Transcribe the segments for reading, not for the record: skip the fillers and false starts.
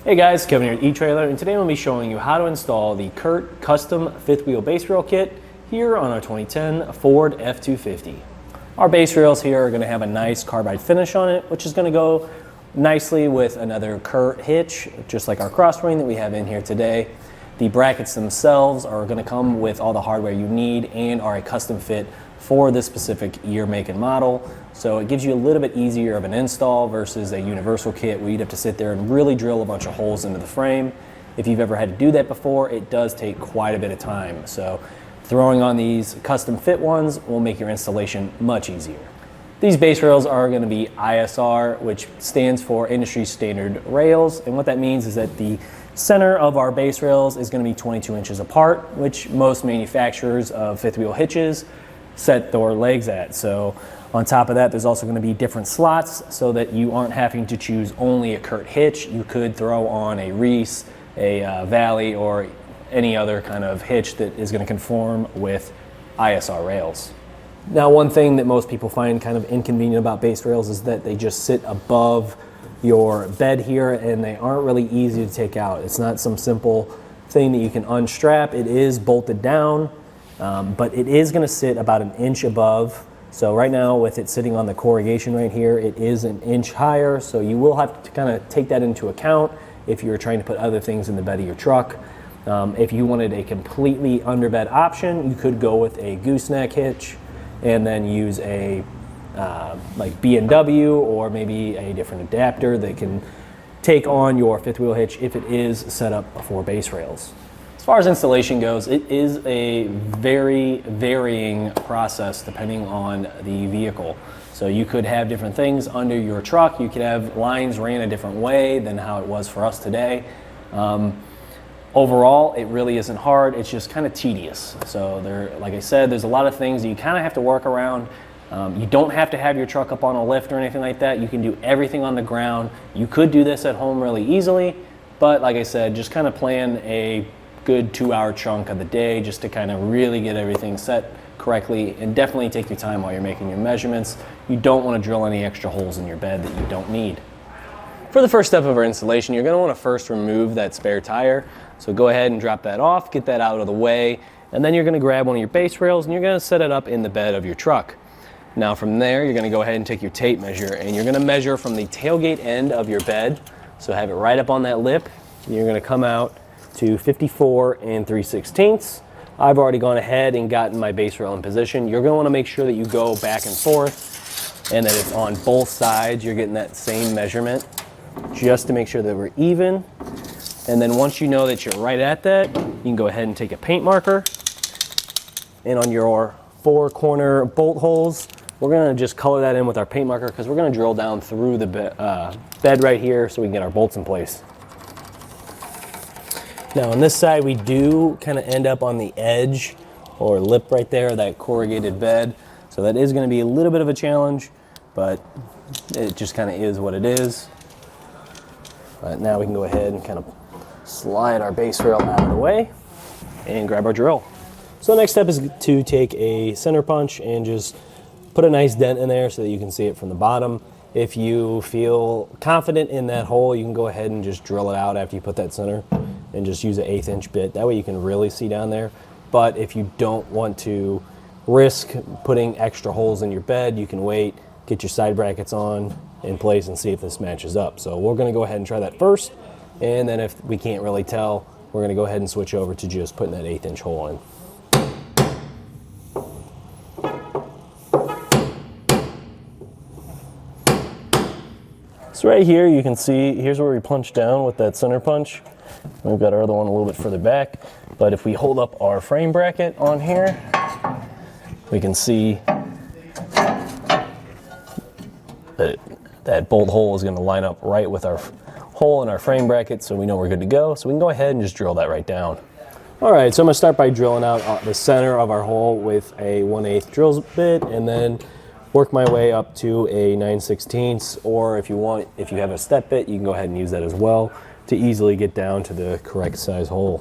Hey guys, Kevin here at etrailer, and today I'm going to be showing you how to install the Curt custom fifth wheel base rail kit here on our 2010 Ford F-250. Our base rails here are going to have a nice carbide finish on it, which is going to go nicely with another Curt hitch, just like our CrossWing that we have in here today. The brackets themselves are going to come with all the hardware you need and are a custom fit for this specific year, make, and model. So it gives you a little bit easier of an install versus a universal kit where you'd have to sit there and really drill a bunch of holes into the frame. If you've ever had to do that before, it does take quite a bit of time. So throwing on these custom fit ones will make your installation much easier. These base rails are going to be ISR, which stands for industry standard rails. And what that means is that the center of our base rails is going to be 22 inches apart, which most manufacturers of fifth wheel hitches set their legs at. So on top of that, there's also going to be different slots so that you aren't having to choose only a Curt hitch. You could throw on a Reese, a Valley, or any other kind of hitch that is going to conform with ISR rails. Now, one thing that most people find kind of inconvenient about base rails is that they just sit above your bed here and they aren't really easy to take out. It's not some simple thing that you can unstrap. It is bolted down, but it is going to sit about an inch above. So right now, with it sitting on the corrugation right here, it is an inch higher, so you will have to kind of take that into account if you're trying to put other things in the bed of your truck. If you wanted a completely underbed option, you could go with a gooseneck hitch and then use a like B&W or maybe a different adapter that can take on your fifth wheel hitch if it is set up for base rails. As far as installation goes, it is a very varying process depending on the vehicle. So you could have different things under your truck. You could have lines ran a different way than how it was for us today. Overall, it really isn't hard. It's just kind of tedious. So like I said, there's a lot of things that you kind of have to work around. You don't have to have your truck up on a lift or anything like that. You can do everything on the ground. You could do this at home really easily, but like I said, just kind of plan a good 2-hour chunk of the day just to kind of really get everything set correctly, and definitely take your time while you're making your measurements. You don't want to drill any extra holes in your bed that you don't need. For the first step of our installation, you're going to want to first remove that spare tire. So go ahead and drop that off, get that out of the way, and then you're going to grab one of your base rails and you're going to set it up in the bed of your truck. Now from there, you're going to go ahead and take your tape measure and you're going to measure from the tailgate end of your bed. So have it right up on that lip. You're going to come out to 54 3/16. I've already gone ahead and gotten my base rail in position. You're going to want to make sure that you go back and forth and that it's on both sides. You're getting that same measurement just to make sure that we're even. And then once you know that you're right at that, you can go ahead and take a paint marker, and on your 4 corner bolt holes, we're going to just color that in with our paint marker because we're going to drill down through the bed right here so we can get our bolts in place. Now on this side, we do kind of end up on the edge or lip right there, that corrugated bed. So that is going to be a little bit of a challenge, but it just kind of is what it is. But now we can go ahead and kind of slide our base rail out of the way and grab our drill. So the next step is to take a center punch and just put a nice dent in there so that you can see it from the bottom. If you feel confident in that hole, you can go ahead and just drill it out after you put that center and just use an 1/8 inch bit. That way you can really see down there. But if you don't want to risk putting extra holes in your bed, you can wait, get your side brackets on in place and see if this matches up. So we're going to go ahead and try that first, and then if we can't really tell, we're going to go ahead and switch over to just putting that 1/8 inch hole in. So right here you can see, here's where we punch down with that center punch. We've got our other one a little bit further back, but if we hold up our frame bracket on here, we can see that bolt hole is going to line up right with our hole in our frame bracket, so we know we're good to go. So we can go ahead and just drill that right down. All right, so I'm going to start by drilling out the center of our hole with a 1/8 drill bit, and then work my way up to a 9/16, or if you have a step bit, you can go ahead and use that as well to easily get down to the correct size hole.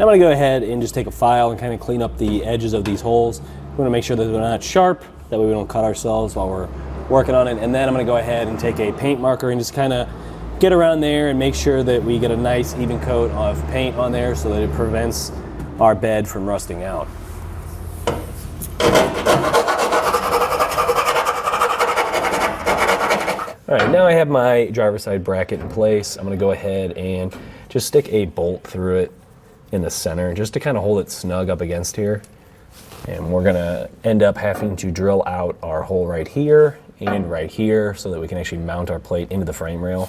I'm going to go ahead and just take a file and kind of clean up the edges of these holes. We want to make sure that they're not sharp, that way we don't cut ourselves while we're working on it. And then I'm going to go ahead and take a paint marker and just kind of get around there and make sure that we get a nice even coat of paint on there so that it prevents our bed from rusting out. All right, now I have my driver's side bracket in place. I'm going to go ahead and just stick a bolt through it in the center just to kind of hold it snug up against here. And we're going to end up having to drill out our hole right here and right here so that we can actually mount our plate into the frame rail.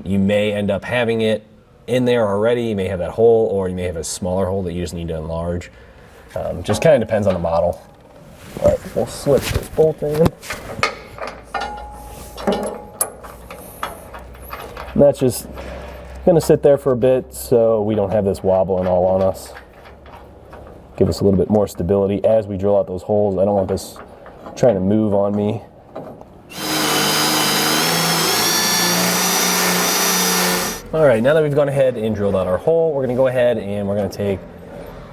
You may end up having it in there already. You may have that hole, or you may have a smaller hole that you just need to enlarge. Just kind of depends on the model. But we'll slip this bolt in. And that's just going to sit there for a bit so we don't have this wobbling all on us. Give us a little bit more stability as we drill out those holes. I don't want this trying to move on me. All right, now that we've gone ahead and drilled out our hole, we're going to go ahead and we're going to take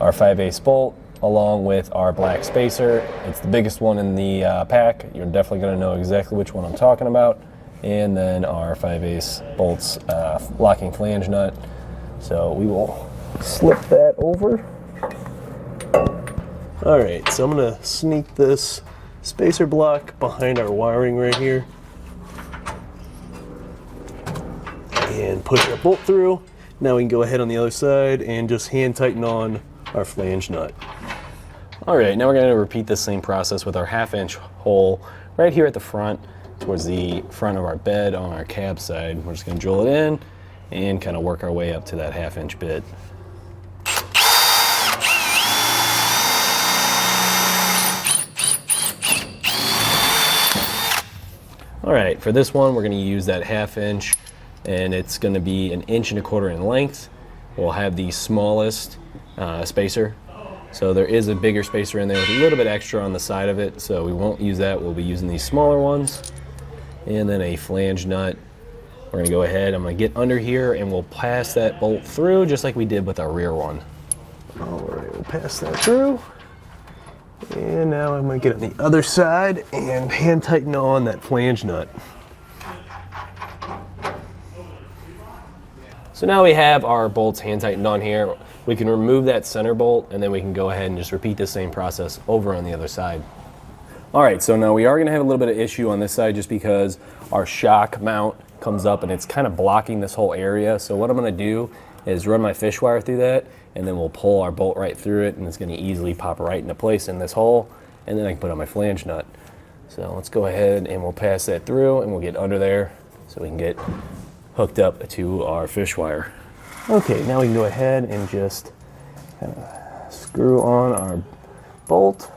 our 5/8 bolt along with our black spacer. It's the biggest one in the pack. You're definitely going to know exactly which one I'm talking about. And then our 5/8 bolts locking flange nut. So we will slip that over. All right, so I'm going to sneak this spacer block behind our wiring right here and push our bolt through. Now we can go ahead on the other side and just hand tighten on our flange nut. All right, now we're going to repeat the same process with our 1/2-inch hole right here at the front, towards the front of our bed on our cab side. We're just going to drill it in and kind of work our way up to that 1/2-inch bit. All right, for this one, we're going to use that 1/2-inch, and it's going to be 1.25 inches in length. We'll have the smallest spacer. So there is a bigger spacer in there with a little bit extra on the side of it, so we won't use that. We'll be using these smaller ones. And then a flange nut. We're going to go ahead, I'm going to get under here and we'll pass that bolt through just like we did with our rear one. All right, we'll pass that through. And now I'm going to get on the other side and hand tighten on that flange nut. So now we have our bolts hand tightened on here. We can remove that center bolt and then we can go ahead and just repeat the same process over on the other side. All right, so now we are going to have a little bit of issue on this side just because our shock mount comes up and it's kind of blocking this whole area. So what I'm going to do is run my fish wire through that, and then we'll pull our bolt right through it, and it's going to easily pop right into place in this hole, and then I can put on my flange nut. So let's go ahead and we'll pass that through and we'll get under there so we can get hooked up to our fish wire. Okay, now we can go ahead and just kind of screw on our bolt.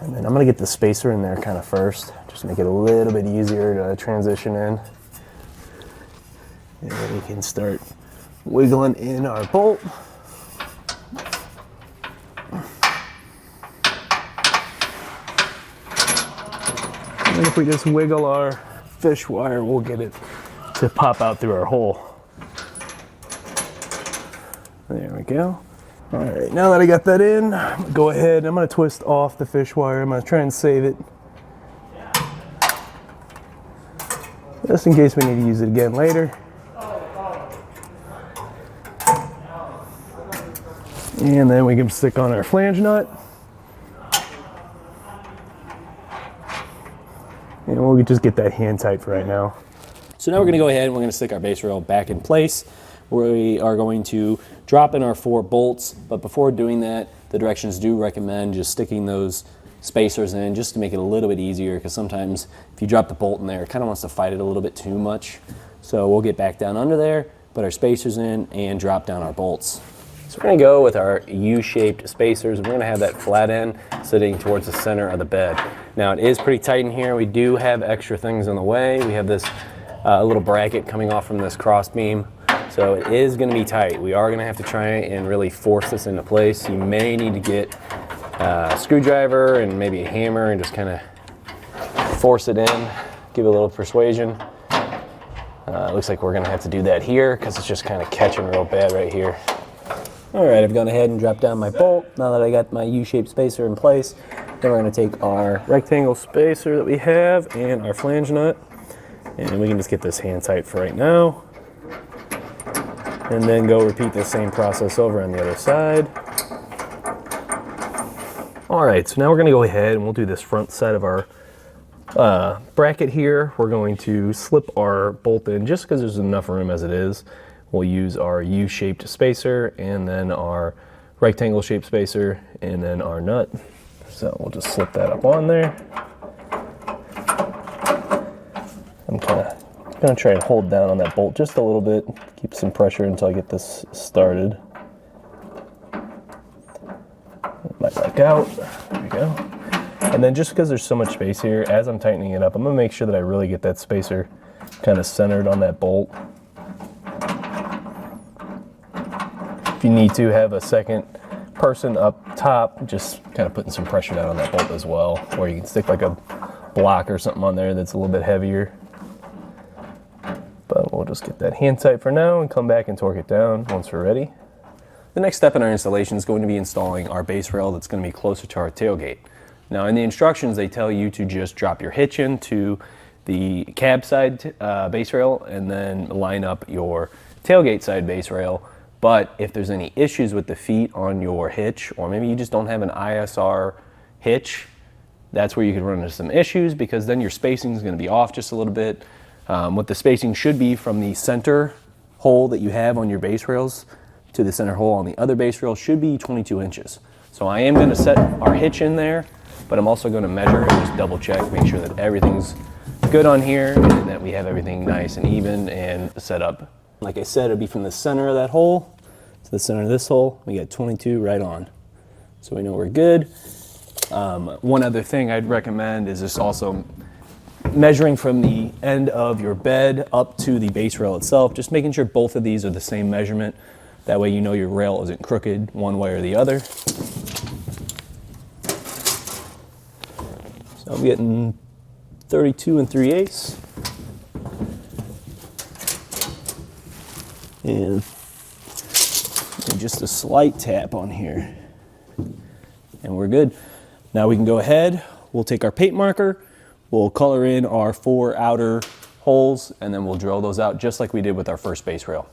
And then I'm going to get the spacer in there kind of first, just to make it a little bit easier to transition in. And then we can start wiggling in our bolt. And if we just wiggle our fish wire, we'll get it to pop out through our hole. There we go. All right, now that I got that in, go ahead, I'm going to twist off the fish wire. I'm going to try and save it, just in case we need to use it again later. And then we can stick on our flange nut. And we'll just get that hand tight for right now. So now we're going to go ahead and we're going to stick our base rail back in place. We are going to drop in our 4 bolts, but before doing that, the directions do recommend just sticking those spacers in just to make it a little bit easier, because sometimes if you drop the bolt in there, it kind of wants to fight it a little bit too much. So we'll get back down under there, put our spacers in, and drop down our bolts. So we're going to go with our U-shaped spacers. We're going to have that flat end sitting towards the center of the bed. Now it is pretty tight in here. We do have extra things in the way. We have this little bracket coming off from this cross beam. So it is going to be tight. We are going to have to try and really force this into place. You may need to get a screwdriver and maybe a hammer and just kind of force it in, give it a little persuasion. Looks like we're gonna have to do that here because it's just kind of catching real bad right here. All right, I've gone ahead and dropped down my bolt. Now that I got my U-shaped spacer in place, then we're gonna take our rectangle spacer that we have and our flange nut, and we can just get this hand tight for right now. And then go repeat the same process over on the other side. All right, so now we're gonna go ahead and we'll do this front side of our bracket here. We're going to slip our bolt in just because there's enough room as it is. We'll use our U-shaped spacer and then our rectangle shaped spacer and then our nut. So we'll just slip that up on there. I'm kind of going to try and hold down on that bolt just a little bit, keep some pressure until I get this started. It might back out. There we go. And then just because there's so much space here, as I'm tightening it up, I'm going to make sure that I really get that spacer kind of centered on that bolt. If you need to have a second person up top, just kind of putting some pressure down on that bolt as well, or you can stick like a block or something on there that's a little bit heavier. But we'll just get that hand tight for now and come back and torque it down once we're ready. The next step in our installation is going to be installing our base rail that's going to be closer to our tailgate. Now in the instructions they tell you to just drop your hitch into the cab side base rail and then line up your tailgate side base rail. But if there's any issues with the feet on your hitch, or maybe you just don't have an ISR hitch, that's where you could run into some issues, because then your spacing is going to be off just a little bit. What the spacing should be from the center hole that you have on your base rails to the center hole on the other base rail should be 22 inches. So I am going to set our hitch in there, but I'm also going to measure and just double check, make sure that everything's good on here and that we have everything nice and even and set up. Like I said, it'll be from the center of that hole to the center of this hole. We got 22 right on. So we know we're good. One other thing I'd recommend is just also measuring from the end of your bed up to the base rail itself, just making sure both of these are the same measurement. That way you know your rail isn't crooked one way or the other. So I'm getting 32 3/8. And just a slight tap on here. And we're good. Now we can go ahead, we'll take our paint marker, we'll color in our 4 outer holes, and then we'll drill those out just like we did with our first base rail.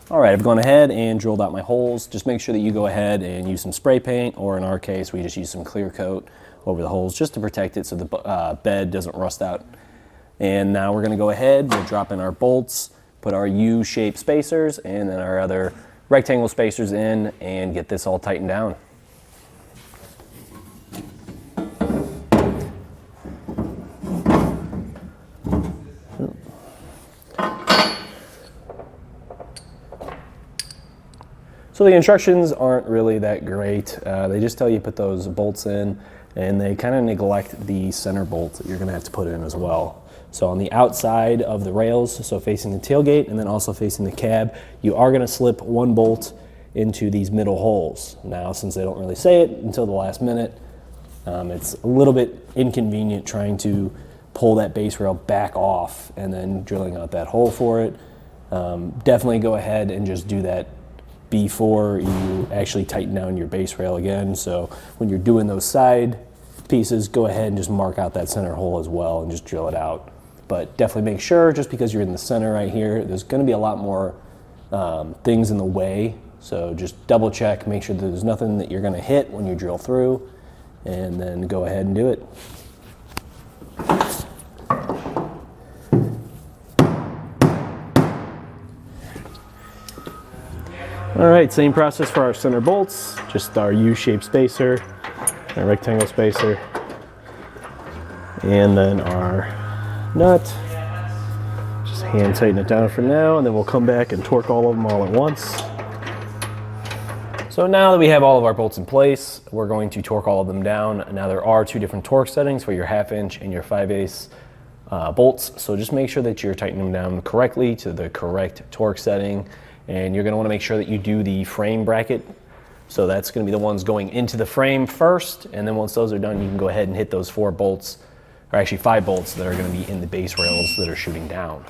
All right, I've gone ahead and drilled out my holes. Just make sure that you go ahead and use some spray paint, or in our case, we just use some clear coat over the holes just to protect it so the bed doesn't rust out. And now we're gonna go ahead, we'll drop in our bolts, put our U-shaped spacers and then our other rectangle spacers in and get this all tightened down. So the instructions aren't really that great. They just tell you put those bolts in, and they kind of neglect the center bolt that you're gonna have to put in as well. So on the outside of the rails, so facing the tailgate and then also facing the cab, you are gonna slip 1 bolt into these middle holes. Now, since they don't really say it until the last minute, it's a little bit inconvenient trying to pull that base rail back off and then drilling out that hole for it. Definitely go ahead and just do that before you actually tighten down your base rail again. So when you're doing those side pieces, go ahead and just mark out that center hole as well and just drill it out. But definitely make sure, just because you're in the center right here, there's gonna be a lot more things in the way. So just double check, make sure that there's nothing that you're gonna hit when you drill through, and then go ahead and do it. All right, same process for our center bolts, just our U-shaped spacer, our rectangle spacer, and then our nut. Just hand tighten it down for now, and then we'll come back and torque all of them all at once. So now that we have all of our bolts in place, we're going to torque all of them down. Now there are 2 different torque settings for your 1/2 inch and your 5/8 bolts, so just make sure that you're tightening them down correctly to the correct torque setting. And you're gonna wanna make sure that you do the frame bracket. So that's gonna be the ones going into the frame first, and then once those are done, you can go ahead and hit those 4 bolts, or actually 5 bolts that are gonna be in the base rails that are shooting down.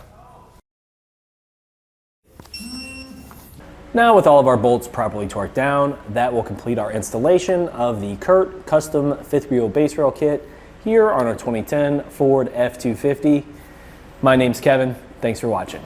Now with all of our bolts properly torqued down, that will complete our installation of the Curt custom fifth wheel base rail kit here on our 2010 Ford F-250. My name's Kevin. Thanks for watching.